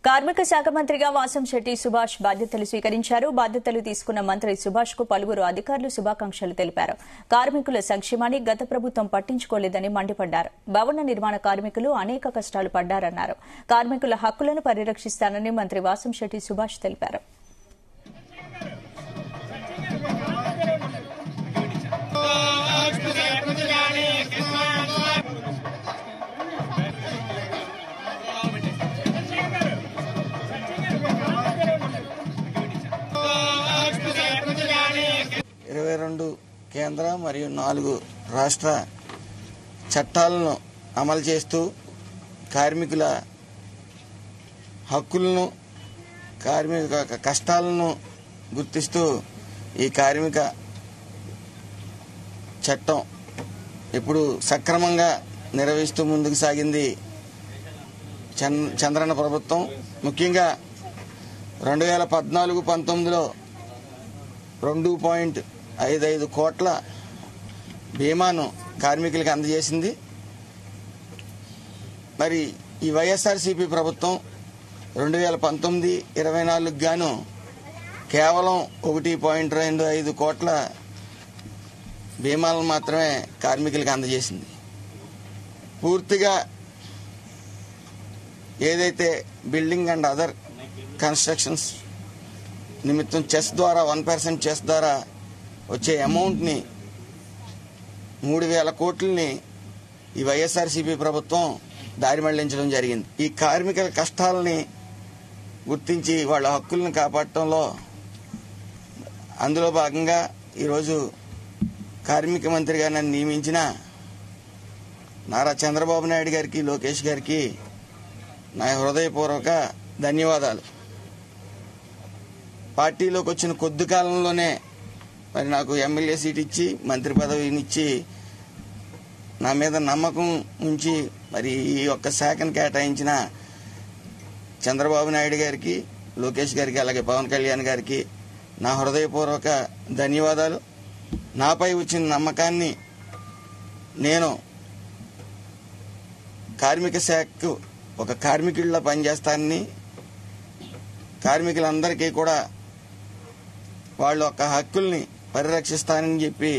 కార్మిక శాఖ మంత్రిగా వాసంశెట్టి సుభాష్ బాధ్యతలు స్వీకరించారు. బాధ్యతలు తీసుకున్న మంత్రి సుభాష్ కు పలువురు అధికారులు శుభాకాంక్షలు తెలిపారు. కార్మికుల సంక్షేమాన్ని గత ప్రభుత్వం పట్టించుకోలేదని మండిపడ్డారు. భవన నిర్మాణ కార్మికులు అనేక కష్టాలు పడ్డారన్నారు. కార్మికుల హక్కులను పరిరక్షిస్తానని మంత్రి వాసంశెట్టి సుభాష్ తెలిపారు. కేంద్ర మరియు 4 రాష్ట్ర చట్టాలను అమలు చేస్తూ కార్మికుల హక్కులను కార్మిక కష్టాలను గుర్తిస్తూ ఈ కార్మిక చట్టం ఇప్పుడు సక్రమంగా నిర్వహిస్తూ ముందుకు సాగింది చంద్రన్న ప్రభుత్వం. ముఖ్యంగా 2014-19లో 2.55 కోట్ల బీమాను కార్మికులకు అందజేసింది. మరి ఈ వైఎస్ఆర్సీపీ ప్రభుత్వం 2019-24 గాను కేవలం 1.25 కోట్ల బీమాలను మాత్రమే కార్మికులకు అందజేసింది. పూర్తిగా ఏదైతే బిల్డింగ్ అండ్ అదర్ కన్స్ట్రక్షన్స్ నిమిత్తం చెస్ ద్వారా 1% చెస్ ద్వారా వచ్చే అమౌంట్ని 3,000 కోట్లని ఈ వైఎస్ఆర్సీపీ ప్రభుత్వం దారి మళ్లించడం జరిగింది. ఈ కార్మికుల కష్టాలని గుర్తించి వాళ్ళ హక్కులను కాపాడటంలో అందులో భాగంగా ఈరోజు కార్మిక మంత్రిగా నన్ను నియమించిన నారా చంద్రబాబు నాయుడు గారికి, లోకేష్ గారికి నా హృదయపూర్వక ధన్యవాదాలు. పార్టీలోకి వచ్చిన కొద్ది కాలంలోనే మరి నాకు ఎమ్మెల్యే సీట్ ఇచ్చి మంత్రి పదవినిచ్చి నా మీద నమ్మకం ఉంచి మరి ఈ యొక్క శాఖను కేటాయించిన చంద్రబాబు నాయుడు గారికి, లోకేష్ గారికి, అలాగే పవన్ కళ్యాణ్ గారికి నా హృదయపూర్వక ధన్యవాదాలు. నాపై వచ్చిన నమ్మకాన్ని నేను కార్మిక శాఖకు ఒక కార్మికుడిలా పనిచేస్తానని, కార్మికులందరికీ కూడా వాళ్ళ యొక్క హక్కుల్ని పరిరక్షిస్తానని చెప్పి